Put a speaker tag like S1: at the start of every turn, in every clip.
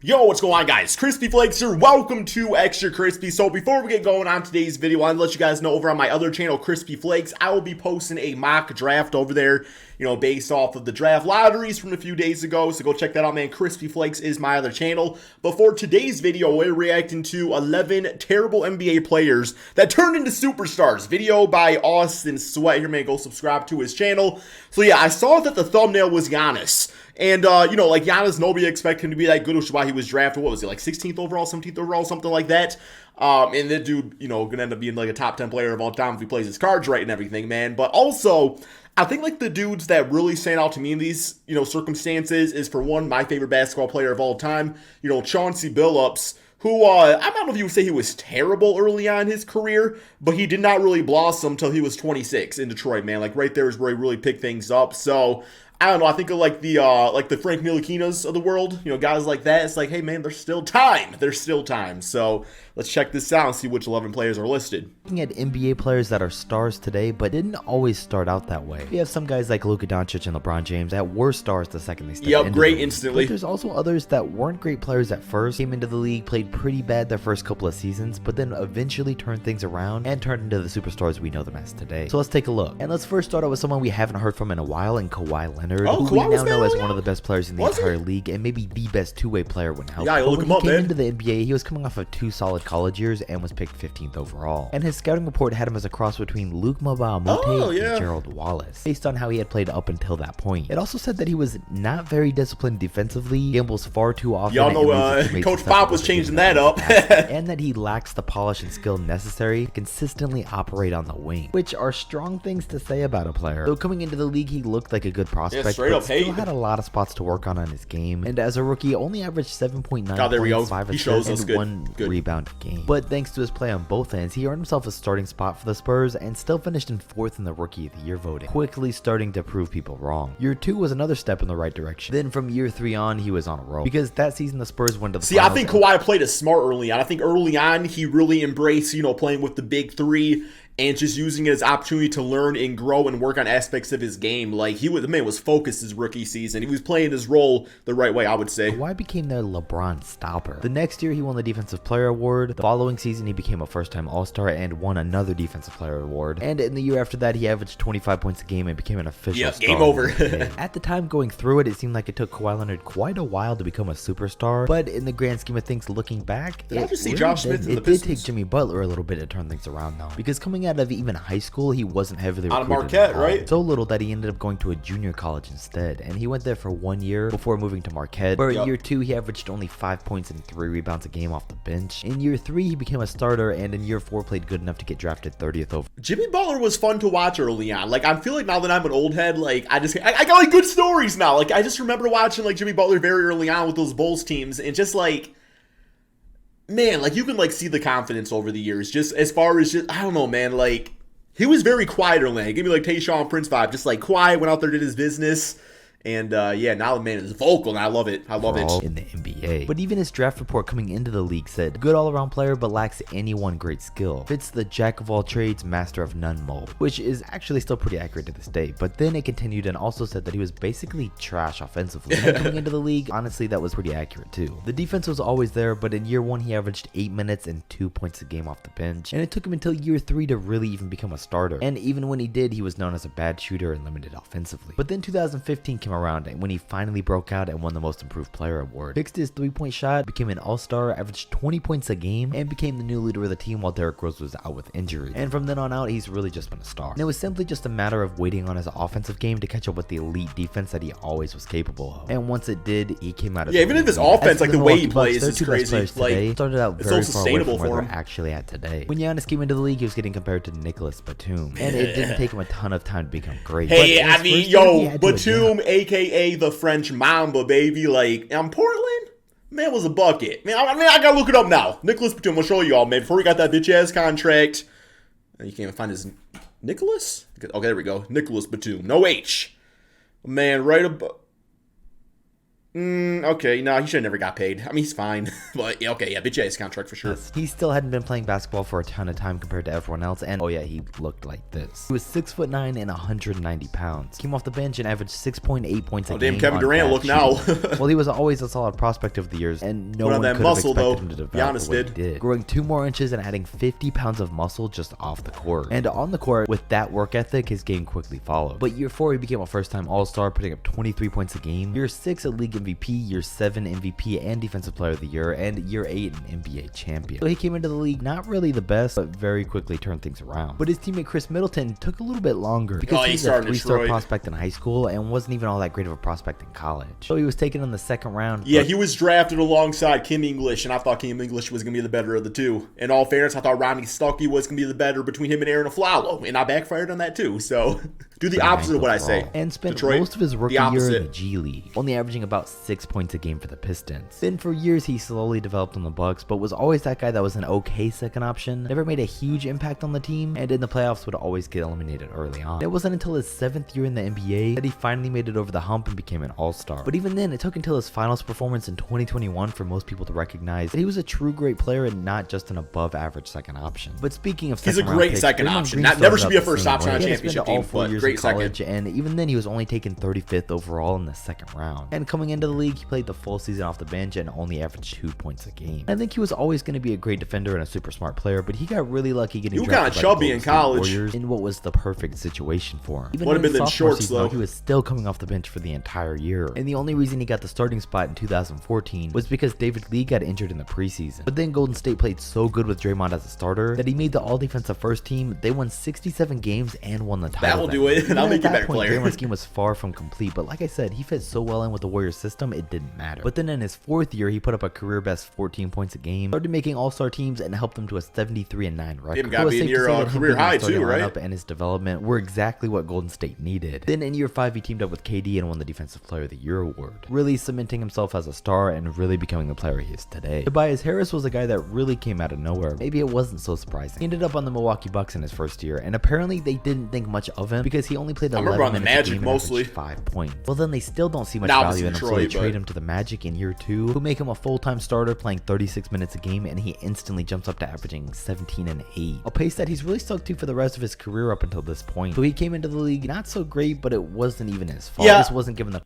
S1: Yo, what's going on, guys? Crispy Flakes here. Welcome to Extra Crispy. So before we get going on today's video, I want to let you guys know over on my other channel, Crispy Flakes, I will be posting a mock draft over there, based off of the draft lotteries from a few days ago. So go check that out, man. Crispy Flakes is my other channel. But for today's video, we're reacting to 11 terrible NBA players that turned into superstars. Video by Austin Sweat. Here, man, go subscribe to his channel. So yeah, I saw that the thumbnail was Giannis. And, like Giannis, nobody expected him to be that good, which is why he was drafted. What was he, like 16th overall, 17th overall, something like that? And that dude, gonna end up being like a top 10 player of all time if he plays his cards right and everything, man. But also, I think like the dudes that really stand out to me in these, circumstances is, for one, my favorite basketball player of all time, Chauncey Billups, who, I don't know if you would say he was terrible early on in his career, but he did not really blossom until he was 26 in Detroit, man. Like, right there is where he really picked things up. So, I don't know, I think of like the Frank Ntilikina's of the world, guys like that. It's like, hey man, there's still time. There's still time. So let's check this out and see which 11 players are listed.
S2: Looking at NBA players that are stars today, but didn't always start out that way. We have some guys like Luka Doncic and LeBron James that were stars the second they stepped into
S1: great
S2: the league.
S1: instantly.
S2: But there's also others that weren't great players at first, came into the league, played pretty bad their first couple of seasons, but then eventually turned things around and turned into the superstars we know them as today. So let's take a look. And let's first start out with someone we haven't heard from in a while, in Kawhi Leonard, who we now know as one of the best players in the entire league and maybe the best two-way player when healthy.
S1: Yeah, look him up, man.
S2: When he came into the NBA, he was coming off of 2 solid college years and was picked 15th overall. And his scouting report had him as a cross between Luke Mbamute and Gerald Wallace, based on how he had played up until that point. It also said that he was not very disciplined defensively, gambles far too often.
S1: Y'all know Coach Pop was changing that up.
S2: And that he lacks the polish and skill necessary to consistently operate on the wing, which are strong things to say about a player. Though coming into the league, he looked like a good prospect, but still had a lot of spots to work on his game. And as a rookie, only averaged 7.9 5 assists and 1 rebound a game. But thanks to his play on both ends, he earned himself a starting spot for the Spurs and still finished in 4th in the Rookie of the Year voting, quickly starting to prove people wrong. Year 2 was another step in the right direction. Then from year 3 on, he was on a roll, because that season the Spurs went to the finals.
S1: I think Kawhi played it smart early on. I think early on he really embraced, playing with the big three and just using it as opportunity to learn and grow and work on aspects of his game. Like, the man was focused his rookie season. He was playing his role the right way, I would say.
S2: Kawhi became their LeBron stopper. The next year, he won the Defensive Player Award. The following season, he became a first-time All-Star and won another Defensive Player Award. And in the year after that, he averaged 25 points a game and became an official star.
S1: Game over.
S2: At the time going through it, it seemed like it took Kawhi Leonard quite a while to become a superstar. But in the grand scheme of things, looking back, it did take Jimmy Butler a little bit to turn things around, though. Because coming out of even high school, he wasn't heavily recruited
S1: out of Marquette, right?
S2: So little that he ended up going to a junior college instead, and he went there for 1 year before moving to Marquette, where year 2 he averaged only 5 points and 3 rebounds a game off the bench. In year 3 he became a starter, and in year 4 played good enough to get drafted 30th over.
S1: Jimmy Butler was fun to watch early on. Like, I feel like now that I'm an old head, like, I got like good stories now. Like, I just remember watching like Jimmy Butler very early on with those Bulls teams, and just like, man, like, you can like see the confidence over the years, just as far as I don't know, man, like, he was very quiet early. He gave me like Tayshaun Prince vibe, just like quiet, went out there, did his business. And now the man is vocal, and I love it. I love it.
S2: In the NBA. But even his draft report coming into the league said, good all-around player, but lacks any one great skill. Fits the jack of all trades, master of none mold, which is actually still pretty accurate to this day. But then it continued and also said that he was basically trash offensively. And coming into the league, honestly, that was pretty accurate too. The defense was always there, but in year 1 he averaged 8 minutes and 2 points a game off the bench. And it took him until year 3 to really even become a starter. And even when he did, he was known as a bad shooter and limited offensively. But then 2015 came around, and when he finally broke out and won the Most Improved Player award, fixed his 3-point shot, became an all-star, averaged 20 points a game, and became the new leader of the team while Derrick Rose was out with injury. And from then on out, he's really just been a star. And it was simply just a matter of waiting on his offensive game to catch up with the elite defense that he always was capable of. And once it did, he came out of
S1: even if his offense, like the way he plays, is crazy.
S2: Like, started out very
S1: so
S2: far away from where
S1: for
S2: they're actually at today. When Giannis came into the league, he was getting compared to Nicholas Batum, and it didn't take him a ton of time to become great.
S1: Hey, I mean, Batum, aka the French Mamba, baby. Like, Portland, man, was a bucket. Man, I gotta look it up now. Nicholas Batum, I'll show you all, man. Before he got that bitch ass contract, you can't even find his Nicholas. Okay, there we go. Nicholas Batum, no H. Man, right above. Okay, no, he should have never got paid. I mean, he's fine. But, yeah, okay, yeah, bitch ass contract for sure.
S2: Yes. He still hadn't been playing basketball for a ton of time compared to everyone else, and oh yeah, he looked like this. He was 6'9" and 190 pounds. Came off the bench and averaged 6.8 points a game.
S1: Damn, Kevin Durant, look now.
S2: Well, he was always a solid prospect over the years, and no one could have expected him to develop the way he did. Growing 2 more inches and adding 50 pounds of muscle just off the court. And on the court, with that work ethic, his game quickly followed. But year 4, he became a first-time All-Star, putting up 23 points a game. Year 6, a league MVP. Year 7, MVP and Defensive Player of the Year. And year 8, an NBA champion. So he came into the league not really the best, but very quickly turned things around. But his teammate Khris Middleton took a little bit longer because he's a 3-star prospect in high school and wasn't even all that great of a prospect in college. So he was taken in the 2nd round.
S1: Yeah, he was drafted alongside Kim English, and I thought Kim English was going to be the better of the two. In all fairness, I thought Ronnie Stuckey was going to be the better between him and Aaron Aflalo, and I backfired on that too. So do the opposite of what I say.
S2: And spent most of his rookie year in the G League, only averaging about 6 points a game for the Pistons. Then for years he slowly developed on the Bucks, but was always that guy that was an okay second option, never made a huge impact on the team, and in the playoffs would always get eliminated early on. It wasn't until his 7th year in the NBA that he finally made it over the hump and became an All-Star. But even then, it took until his finals performance in 2021 for most people to recognize that he was a true great player and not just an above average second option. But speaking of
S1: he's a great second option. Never should be a first option on a championship team, but great second.
S2: And even then, he was only taken 35th overall in the 2nd round. And coming into the league, he played the full season off the bench and only averaged 2 points a game. I think he was always going to be a great defender and a super smart player, but he got really lucky getting drafted
S1: kind of chubby in college
S2: in what was the perfect situation for him. Even
S1: would have been in shorts
S2: season, though, he was still coming off the bench for the entire year. And the only reason he got the starting spot in 2014 was because David Lee got injured in the preseason. But then Golden State played so good with Draymond as a starter that he made the all-defensive first team. They won 67 games and won the title.
S1: That will do it. That'll make you a better player.
S2: Draymond's scheme was far from complete, but like I said, he fit so well in with the Warriors system, it didn't matter. But then in his 4th year, he put up a career best 14 points a game, started making all-star teams, and helped them to a 73-9 record.
S1: Him got to be in your career high too, right?
S2: And his development were exactly what Golden State needed. Then in year 5, he teamed up with KD and won the Defensive Player of the Year award, really cementing himself as a star and really becoming the player he is today. Tobias Harris was a guy that really came out of nowhere. Maybe it wasn't so surprising. He ended up on the Milwaukee Bucks in his 1st year, and apparently they didn't think much of him because he only played 11 minutes a game and averaged 5 points. Well, then they still don't see much value in him, so they trade him to the Magic in year 2, who make him a full-time starter playing 36 minutes a game, and he instantly jumps up to averaging 17 and 8, a pace that he's really stuck to for the rest of his career up until this point. So he came into the league not so great, but it wasn't even his fault.
S1: Yeah.
S2: This wasn't given the...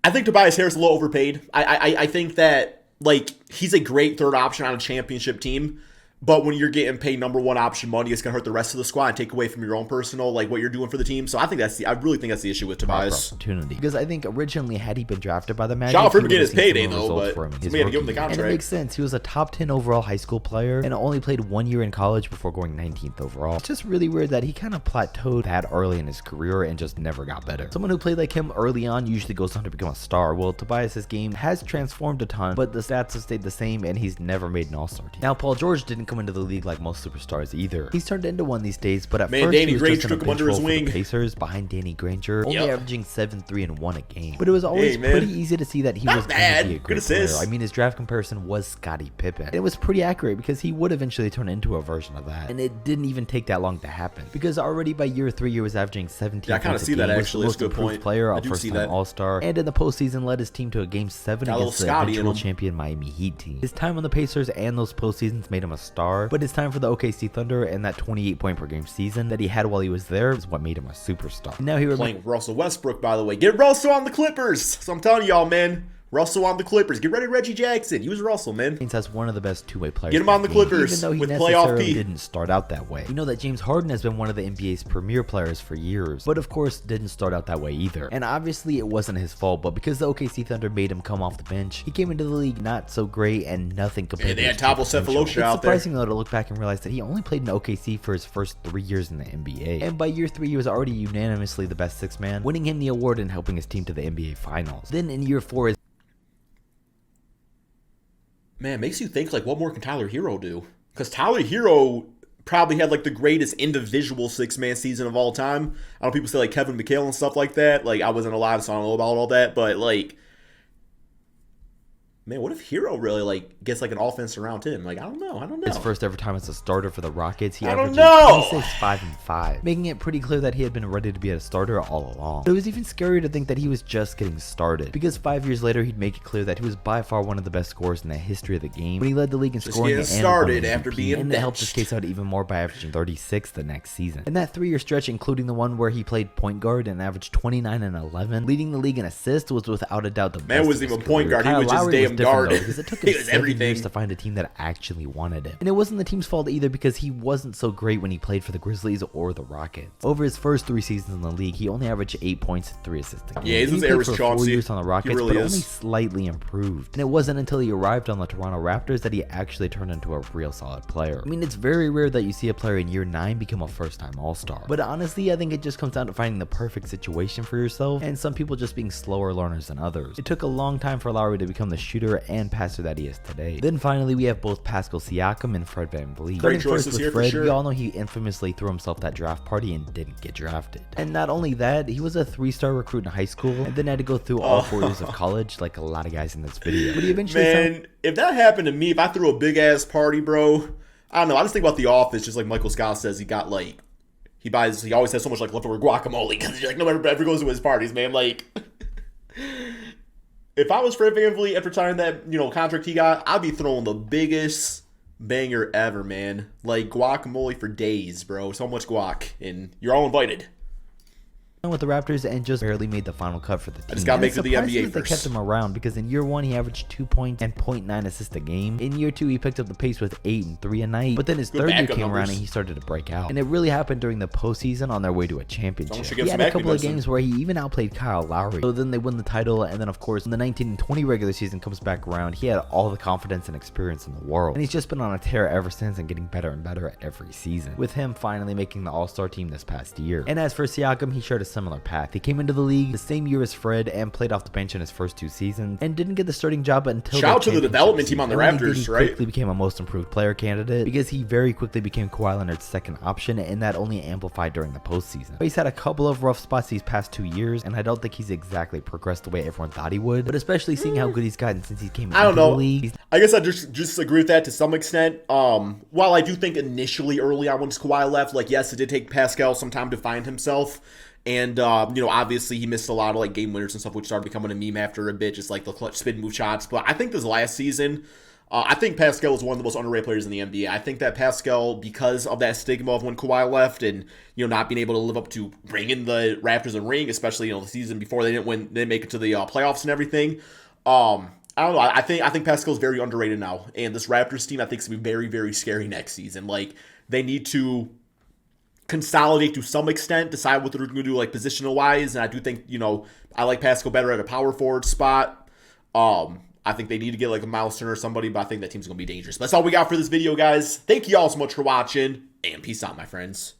S1: I think Tobias Harris is a little overpaid. I think that, like, he's a great third option on a championship team, but when you're getting paid number 1 option money, it's gonna hurt the rest of the squad and take away from your own personal, like, what you're doing for the team. So I really think that's the issue with Tobias.
S2: Opportunity, because I think originally had he been drafted by the Magic,
S1: shout out for him getting his payday though, but somebody had to give him the contract.
S2: And it makes sense. He was a top 10 overall high school player and only played 1 year in college before going 19th overall. It's just really weird that he kind of plateaued that early in his career and just never got better. Someone who played like him early on usually goes on to become a star. Well, Tobias's game has transformed a ton, but the stats have stayed the same and he's never made an all-star team. Now, Paul George didn't come into the league like most superstars either. He's turned into one these days, but at first
S1: Danny
S2: he was
S1: Granger
S2: just in a
S1: took him
S2: bench
S1: under his
S2: role for
S1: wing.
S2: the Pacers behind Danny Granger, only averaging 7, 3, and 1 a game. But it was always
S1: man.
S2: pretty easy to see that he was going to be a
S1: Good
S2: great player.
S1: assist.
S2: I mean, his draft comparison was Scottie Pippen. And it was pretty accurate because he would eventually turn into a version of that. And it didn't even take that long to happen because already by year 3, he was averaging 17
S1: I kind of see that actually. It's a good point.
S2: Player, a first-time All-Star, and in the postseason led his team to a Game 7 against the eventual champion Miami Heat team. His time on the Pacers and those postseasons made him a star, but his time for the OKC Thunder and that 28-point-per-game season that he had while he was there is what made him a superstar. And now he
S1: playing Russell Westbrook, by the way. Get Russell on the Clippers. So I'm telling y'all, man. Russell on the Clippers. Get ready, Reggie Jackson. Use Russell, man.
S2: That's one of the best two-way players.
S1: Get him on the Clippers
S2: even though he
S1: with playoff P.
S2: didn't start out that way. We know that James Harden has been one of the NBA's premier players for years, but of course didn't start out that way either. And obviously it wasn't his fault, but because the OKC Thunder made him come off the bench, he came into the league not so great and nothing compared to his
S1: Thabo Sefolosha out there.
S2: It's surprising though to look back and realize that he only played in OKC for his first 3 years in the NBA. And by year 3, he was already unanimously the best sixth man, winning him the award and helping his team to the NBA Finals. Then in year 4,
S1: man, makes you think, like, what more can Tyler Hero do? Because Tyler Hero probably had, like, the greatest individual six-man season of all time. I know people say, like, Kevin McHale and stuff like that. Like, I wasn't alive, so I don't know about all that. But, like, Man, what if Hero really like gets like an offense around him? Like, I don't know.
S2: His first ever time as a starter for the Rockets, he
S1: I don't
S2: averaged
S1: know.
S2: 26, 5, and 5, making it pretty clear that he had been ready to be a starter all along. But it was even scarier to think that he was just getting started, because 5 years later he'd make it clear that he was by far one of the best scorers in the history of the game when he led the league in scoring and
S1: started
S2: won
S1: after
S2: MVP,
S1: being
S2: and it helped his
S1: benched.
S2: case out even more by averaging 36 the next season. In that 3-year stretch, including the one where he played point guard and averaged 29 and 11, leading the league in assists, was without a doubt the best.
S1: Man wasn't
S2: of his
S1: even point
S2: career.
S1: guard, he was just
S2: Lowry
S1: damn
S2: different,
S1: guard.
S2: though, because it took
S1: He
S2: him
S1: was
S2: 7
S1: everything.
S2: years to find a team that actually wanted him. And it wasn't the team's fault either, because he wasn't so great when he played for the Grizzlies or the Rockets. Over his first 3 seasons in the league, he only averaged 8 points and 3 assists.
S1: Yeah, his
S2: he
S1: air
S2: played
S1: was
S2: for 4
S1: Chauncey.
S2: years on the Rockets,
S1: He really
S2: but
S1: is.
S2: only slightly improved. And it wasn't until he arrived on the Toronto Raptors that he actually turned into a real solid player. I mean, it's very rare that you see a player in year 9 become a first-time All-Star. But honestly, I think it just comes down to finding the perfect situation for yourself, and some people just being slower learners than others. It took a long time for Lowry to become the shooter and passer that he is today. Then finally, we have both Pascal Siakam and Fred VanVleet.
S1: Great
S2: Starting
S1: choices
S2: first
S1: here
S2: with
S1: for
S2: Fred,
S1: sure.
S2: we all know he infamously threw himself that draft party and didn't get drafted. And not only that, he was a 3-star recruit in high school and then had to go through all 4 years of college like a lot of guys in this video. But he eventually
S1: Man, if that happened to me, if I threw a big ass party, bro, I don't know. I just think about The Office, just like Michael Scott says, he always has so much like leftover guacamole because like nobody ever goes to his parties, man. Like, if I was Fred VanVleet after signing that contract he got, I'd be throwing the biggest banger ever, man. Like guacamole for days, bro. So much guac, and you're all invited.
S2: with the Raptors and just barely made the final cut for the team.
S1: just gotta
S2: And
S1: make
S2: it's
S1: it to the
S2: surprising
S1: NBA
S2: that they
S1: first.
S2: kept him around, because in year 1 he averaged 2 points and 0.9 assists a game. In year 2 he picked up the pace with 8 and 3 a night, but then his
S1: Good
S2: third year
S1: backup
S2: came around
S1: numbers.
S2: and he started to break out. And it really happened during the postseason on their way to a
S1: Someone
S2: championship.
S1: should
S2: He
S1: give
S2: had
S1: some
S2: a couple of
S1: medicine.
S2: games where he even outplayed Kyle Lowry. So then they win the title, and then of course when the 19 and 20 regular season comes back around, he had all the confidence and experience in the world. And he's just been on a tear ever since and getting better and better at every season, with him finally making the All-Star team this past year. And as for Siakam, he shared a similar path. He came into the league the same year as Fred and played off the bench in his first 2 seasons and didn't get the starting job until
S1: Shout out
S2: their
S1: to the
S2: championship
S1: development team on the
S2: season. Only did
S1: Raptors,
S2: he
S1: right?
S2: quickly became a most improved player candidate, because he very quickly became Kawhi Leonard's second option, and that only amplified during the postseason. But he's had a couple of rough spots these past 2 years, and I don't think he's exactly progressed the way everyone thought he would, but especially seeing how good he's gotten since he came
S1: I don't
S2: into the
S1: know.
S2: league. He's
S1: I guess I just agree with that to some extent. While I do think initially early on when Kawhi left, like, yes, it did take Pascal some time to find himself. And, obviously he missed a lot of, like, game winners and stuff, which started becoming a meme after a bit, just like the clutch spin move shots. But I think this last season, I think Pascal is one of the most underrated players in the NBA. I think that Pascal, because of that stigma of when Kawhi left and, not being able to live up to bringing the Raptors a ring, especially, the season before they didn't make it to the playoffs and everything. I don't know. I think Pascal's very underrated now. And this Raptors team, I think, is going to be very, very scary next season. Like, they need to consolidate to some extent, decide what they're going to do, like, positional wise. And I do think, I like Pascal better at a power forward spot. I think they need to get like a Miles Turner or somebody, but I think that team's going to be dangerous. But that's all we got for this video, guys. Thank you all so much for watching, and peace out, my friends.